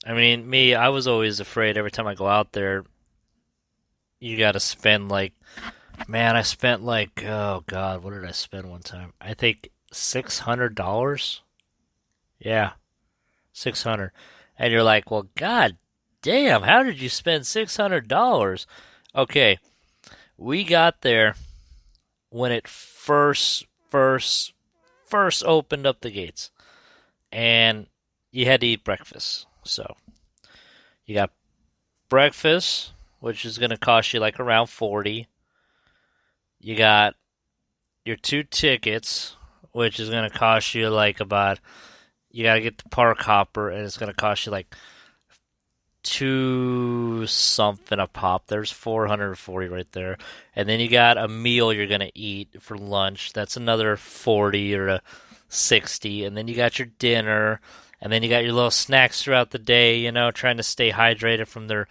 I mean, me, I was always afraid every time I go out there, you got to spend like, man, I spent like, oh God, what did I spend one time? I think $600. Yeah, 600. And you're like, well, God damn, how did you spend $600? Okay, we got there when it first opened up the gates, and you had to eat breakfast. So you got breakfast, which is going to cost you like around 40. You got your two tickets, which is going to cost you like about, you got to get the park hopper, and it's going to cost you like two something a pop. There's 440 right there. And then you got a meal you're going to eat for lunch. That's another 40 or a 60. And then you got your dinner. And then you got your little snacks throughout the day, trying to stay hydrated from their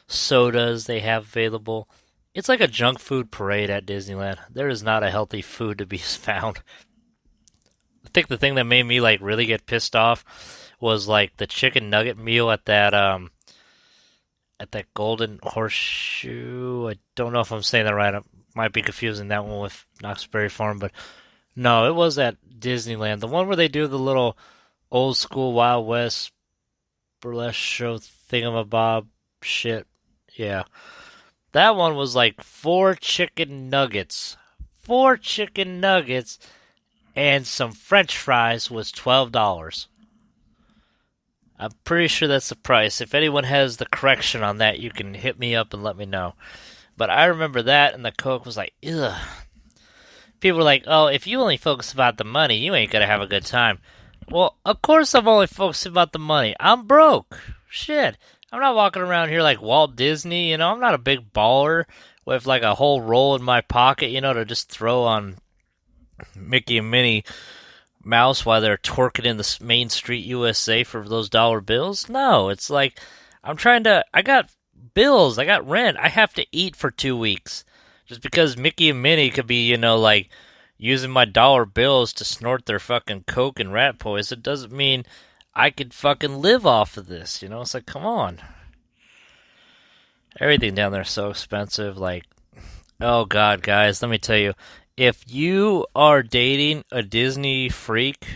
sodas they have available. It's like a junk food parade at Disneyland. There is not a healthy food to be found. I think the thing that made me like really get pissed off was like the chicken nugget meal at that Golden Horseshoe. I don't know if I'm saying that right. I might be confusing that one with Knott's Berry Farm, but no, it was at Disneyland. The one where they do the little old school Wild West burlesque show thingamabob shit. Yeah. That one was like four chicken nuggets. Four chicken nuggets and some french fries was $12. I'm pretty sure that's the price. If anyone has the correction on that, you can hit me up and let me know. But I remember that, and the Coke was like, ugh. People were like, oh, if you only focus about the money, you ain't gonna have a good time. Well, of course I'm only focused about the money. I'm broke. Shit. I'm not walking around here like Walt Disney, I'm not a big baller with like a whole roll in my pocket, to just throw on Mickey and Minnie Mouse while they're twerking in the Main Street USA for those dollar bills. No, it's like I got bills, I got rent, I have to eat for 2 weeks. Just because Mickey and Minnie could be, like using my dollar bills to snort their fucking coke and rat poison, it doesn't mean I could fucking live off of this. It's like, come on. Everything down there is so expensive. Like, oh God, guys, let me tell you, if you are dating a Disney freak,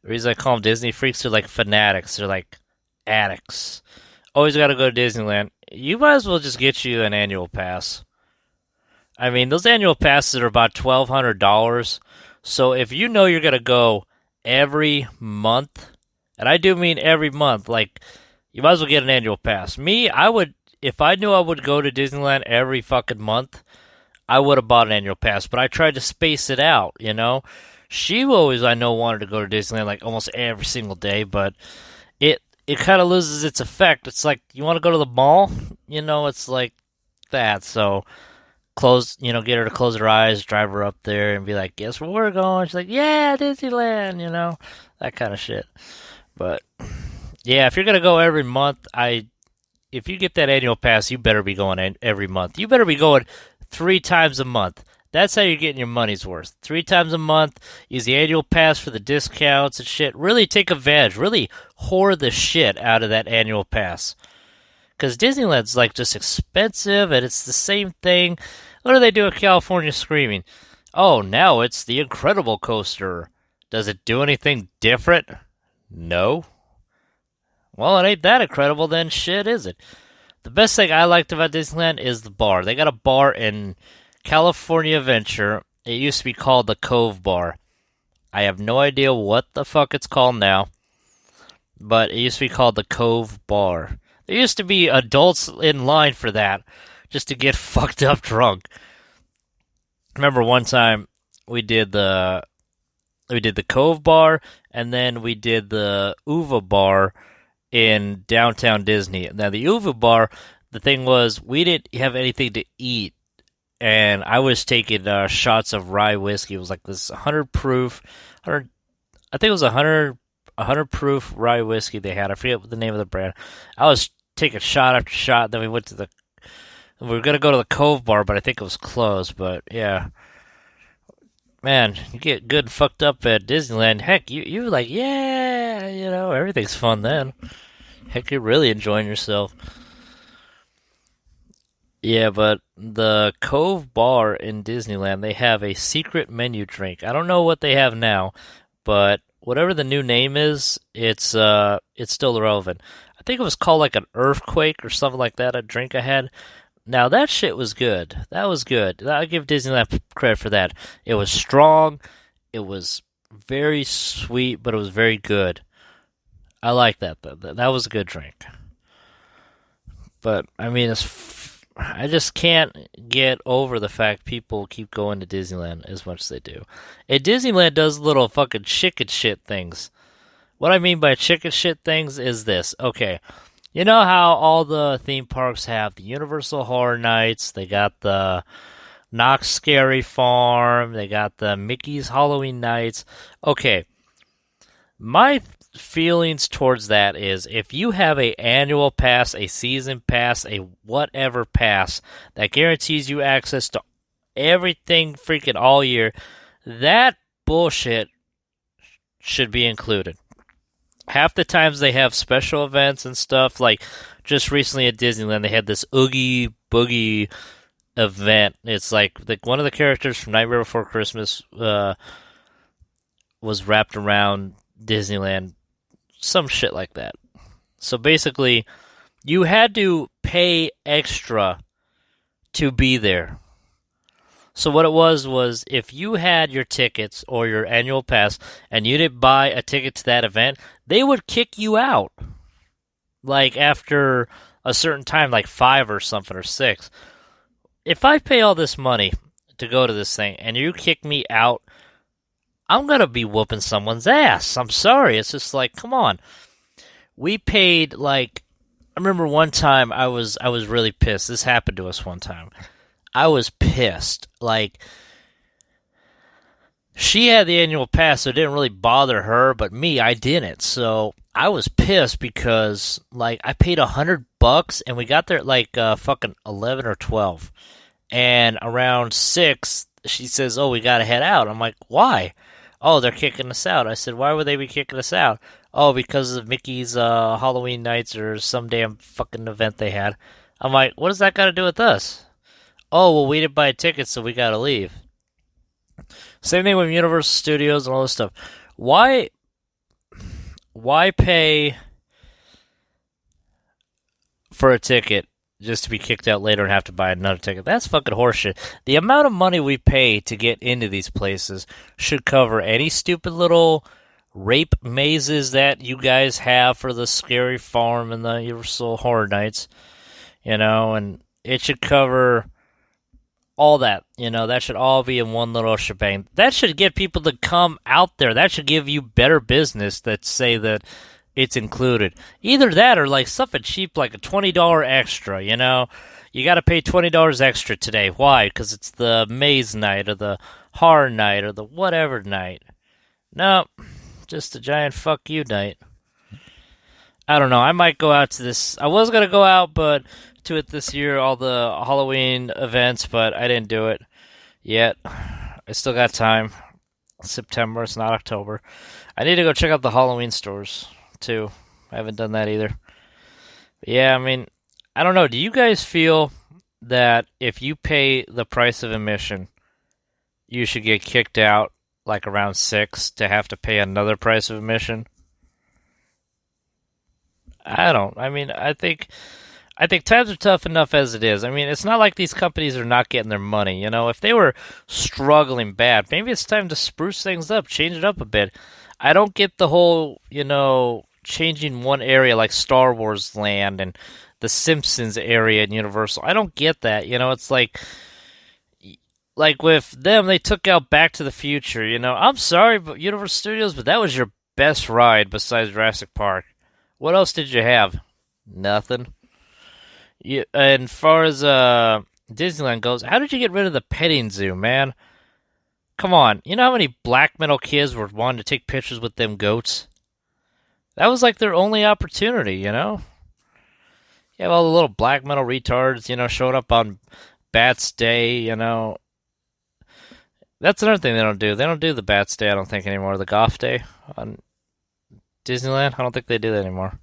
the reason I call them Disney freaks, they're like fanatics. They're like addicts. Always got to go to Disneyland. You might as well just get you an annual pass. I mean, those annual passes are about $1,200. So if you know you're going to go every month, and I do mean every month, like, you might as well get an annual pass. Me, I would, if I knew I would go to Disneyland every fucking month, I would have bought an annual pass, but I tried to space it out. She always, I know, wanted to go to Disneyland like almost every single day, but it kind of loses its effect. It's like, you want to go to the mall? It's like that. So get her to close her eyes, drive her up there, and be like, guess where we're going? She's like, yeah, Disneyland, that kind of shit. But yeah, if you're gonna go every month, if you get that annual pass, you better be going every month. You better be going 3 times a month. That's how you're getting your money's worth. 3 times a month. Use the annual pass for the discounts and shit. Really take advantage. Really whore the shit out of that annual pass. Because Disneyland's like just expensive, and it's the same thing. What do they do at California Screaming? Oh, now it's the Incredible Coaster. Does it do anything different? No. Well, it ain't that incredible then, shit, is it? The best thing I liked about Disneyland is the bar. They got a bar in California Adventure. It used to be called the Cove Bar. I have no idea what the fuck it's called now, but it used to be called the Cove Bar. There used to be adults in line for that, just to get fucked up drunk. Remember one time we did the Cove Bar, and then we did the Uva Bar in downtown Disney. Now, the Uva Bar, the thing was, we didn't have anything to eat, and I was taking shots of rye whiskey. It was like this 100 proof, 100, I think it was 100 proof rye whiskey they had. I forget what the name of the brand. I was taking shot after shot. Then we were gonna go to the Cove Bar, but I think it was closed. But yeah, man, you get good fucked up at Disneyland. Heck, you like, yeah, everything's fun then. Heck, you're really enjoying yourself. Yeah, but the Cove Bar in Disneyland, they have a secret menu drink. I don't know what they have now, but whatever the new name is, it's still relevant. I think it was called like an earthquake or something like that, a drink I had. Now that shit was good. That was good. I give Disneyland credit for that. It was strong, it was very sweet, but it was very good. I like that though. That was a good drink. But I mean, I just can't get over the fact people keep going to Disneyland as much as they do. And Disneyland does little fucking chicken shit things. What I mean by chicken shit things is this. Okay, you know how all the theme parks have the Universal Horror Nights, they got the Knox Scary Farm, they got the Mickey's Halloween Nights. Okay, my feelings towards that is if you have a annual pass, a season pass, a whatever pass that guarantees you access to everything freaking all year, that bullshit should be included. Half the times they have special events and stuff, like just recently at Disneyland they had this Oogie Boogie event. It's like one of the characters from Nightmare Before Christmas was wrapped around Disneyland, some shit like that. So basically, you had to pay extra to be there. So what it was if you had your tickets or your annual pass and you didn't buy a ticket to that event, they would kick you out. Like after a certain time, like 5 or something or 6. If I pay all this money to go to this thing and you kick me out, I'm gonna be whooping someone's ass. I'm sorry. It's just like, come on. We paid like I remember one time I was really pissed. This happened to us one time. I was pissed. Like she had the annual pass, so it didn't really bother her, but me, I didn't. So I was pissed because like I paid $100 and we got there at like fucking 11 or 12, and around 6 she says, "Oh, we gotta head out." I'm like, "Why?" "Oh, they're kicking us out." I said, "Why would they be kicking us out?" "Oh, because of Mickey's Halloween nights or some damn fucking event they had." I'm like, "What does that got to do with us?" "Oh, well, we didn't buy tickets, so we gotta leave." Same thing with Universal Studios and all this stuff. Why pay for a ticket just to be kicked out later and have to buy another ticket? That's fucking horseshit. The amount of money we pay to get into these places should cover any stupid little rape mazes that you guys have for the Scary Farm and the Universal Horror Nights, and it should cover all that. That should all be in one little shebang. That should get people to come out there. That should give you better business that say that it's included. Either that or like something cheap like a $20 extra, You got to pay $20 extra today. Why? Because it's the maze night or the horror night or the whatever night. No, just a giant fuck you night. I don't know. I might go out to this. I was going to go out, but to it this year, all the Halloween events, but I didn't do it yet. I still got time. September, it's not October. I need to go check out the Halloween stores, too. I haven't done that either. But yeah, I mean, I don't know. Do you guys feel that if you pay the price of admission, you should get kicked out like around 6 to have to pay another price of admission? I don't. I mean, I think times are tough enough as it is. I mean, it's not like these companies are not getting their money. If they were struggling bad, maybe it's time to spruce things up, change it up a bit. I don't get the whole, changing one area like Star Wars Land and the Simpsons area in Universal. I don't get that. It's like with them, they took out Back to the Future. I'm sorry, but Universal Studios, but that was your best ride besides Jurassic Park. What else did you have? Nothing. And as far as Disneyland goes, how did you get rid of the petting zoo, man? Come on. You know how many black metal kids were wanting to take pictures with them goats? That was like their only opportunity, You have all the little black metal retards, showing up on Bats Day, That's another thing they don't do. They don't do the Bats Day, I don't think, anymore. The Goth Day on Disneyland, I don't think they do that anymore.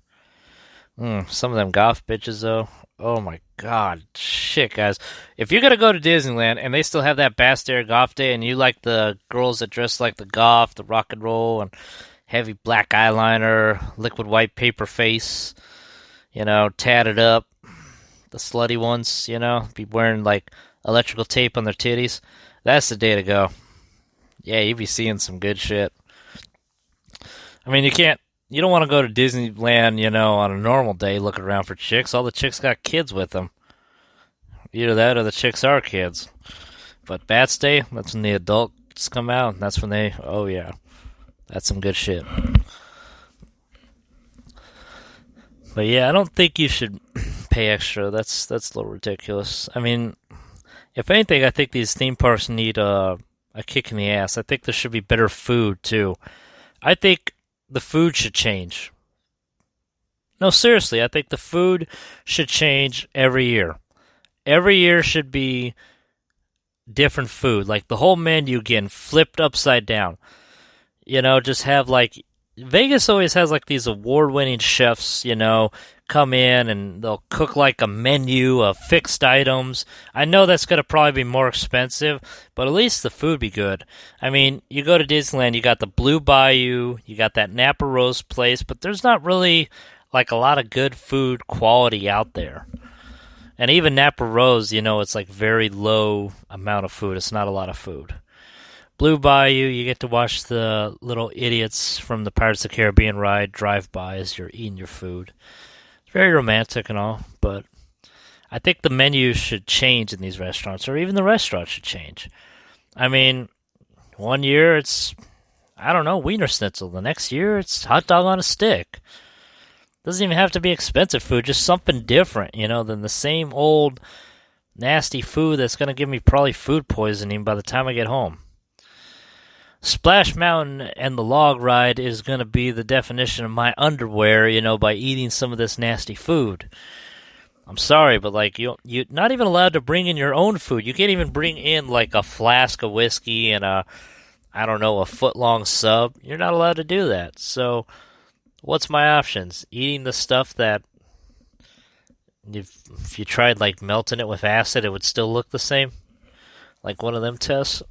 Some of them goth bitches, though. Oh my god. Shit, guys. If you're gonna go to Disneyland and they still have that Bastille Goth Day and you like the girls that dress like the goth, the rock and roll, and heavy black eyeliner, liquid white paper face, tatted up, the slutty ones, be wearing like electrical tape on their titties, that's the day to go. Yeah, you'd be seeing some good shit. I mean, you don't want to go to Disneyland, on a normal day looking around for chicks. All the chicks got kids with them. Either that or the chicks are kids. But Bats Day, that's when the adults come out, and that's when oh yeah, that's some good shit. But yeah, I don't think you should pay extra. That's a little ridiculous. I mean, if anything, I think these theme parks need a kick in the ass. I think there should be better food too. I think the food should change. No, seriously, I think the food should change every year. Every year should be different food. Like the whole menu again flipped upside down. Just have like Vegas always has like these award-winning chefs, come in and they'll cook like a menu of fixed items. I know that's going to probably be more expensive, but at least the food be good. I mean, you go to Disneyland, you got the Blue Bayou, you got that Napa Rose place, but there's not really like a lot of good food quality out there. And even Napa Rose, it's like very low amount of food. It's not a lot of food. Blue Bayou, you get to watch the little idiots from the Pirates of the Caribbean ride drive by as you're eating your food. It's very romantic and all, but I think the menus should change in these restaurants, or even the restaurant should change. I mean, one year it's, I don't know, Wiener Schnitzel. The next year it's hot dog on a stick. Doesn't even have to be expensive food, just something different, than the same old nasty food that's going to give me probably food poisoning by the time I get home. Splash Mountain and the log ride is going to be the definition of my underwear, by eating some of this nasty food. I'm sorry, but like you're not even allowed to bring in your own food. You can't even bring in like a flask of whiskey and a foot-long sub. You're not allowed to do that. So what's my options? Eating the stuff that if you tried like melting it with acid, it would still look the same? Like one of them tests?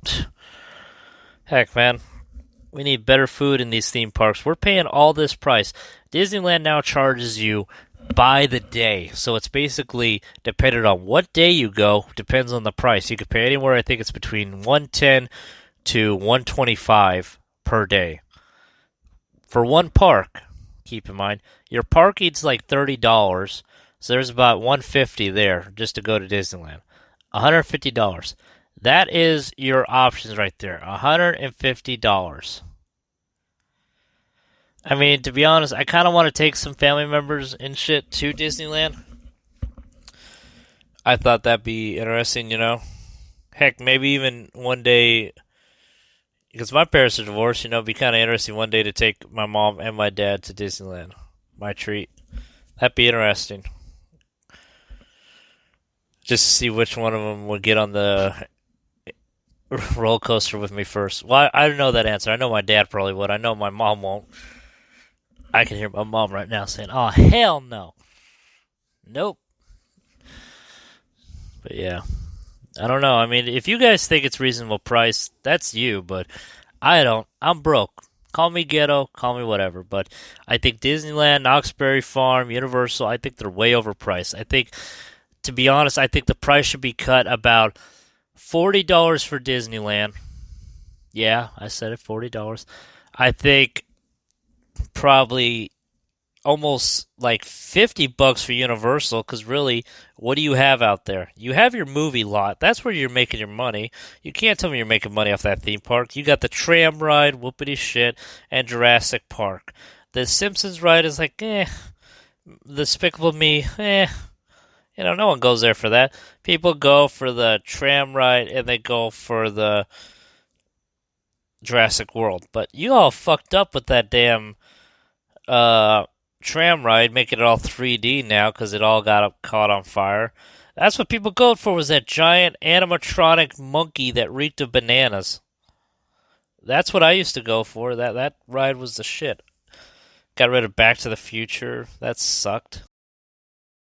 Heck, man, we need better food in these theme parks. We're paying all this price. Disneyland now charges you by the day, so it's basically dependent on what day you go, depends on the price. You could pay anywhere, I think it's between $110 to $125 per day. For one park, keep in mind, your parking's like $30, so there's about $150 there just to go to Disneyland. $150. That is your options right there. $150. I mean, to be honest, I kind of want to take some family members and shit to Disneyland. I thought that'd be interesting, Heck, maybe even one day, because my parents are divorced, it'd be kind of interesting one day to take my mom and my dad to Disneyland. My treat. That'd be interesting. Just to see which one of them would get on the roller coaster with me first. Well, I don't know that answer. I know my dad probably would. I know my mom won't. I can hear my mom right now saying, "Oh, hell no. Nope." But yeah. I don't know. I mean, if you guys think it's reasonable price, that's you, but I don't. I'm broke. Call me ghetto, call me whatever, but I think Disneyland, Knott's Berry Farm, Universal, I think they're way overpriced. I think, to be honest, I think the price should be cut about $40 for Disneyland. Yeah, I said it, $40. I think probably almost like $50 for Universal, because really, what do you have out there? You have your movie lot. That's where you're making your money. You can't tell me you're making money off that theme park. You got the tram ride, whoopity shit, and Jurassic Park. The Simpsons ride is like, Despicable Me, no one goes there for that. People go for the tram ride and they go for the Jurassic World. But you all fucked up with that damn tram ride, making it all 3D now because it all got caught on fire. That's what people go for, was that giant animatronic monkey that reeked of bananas. That's what I used to go for. That ride was the shit. Got rid of Back to the Future. That sucked.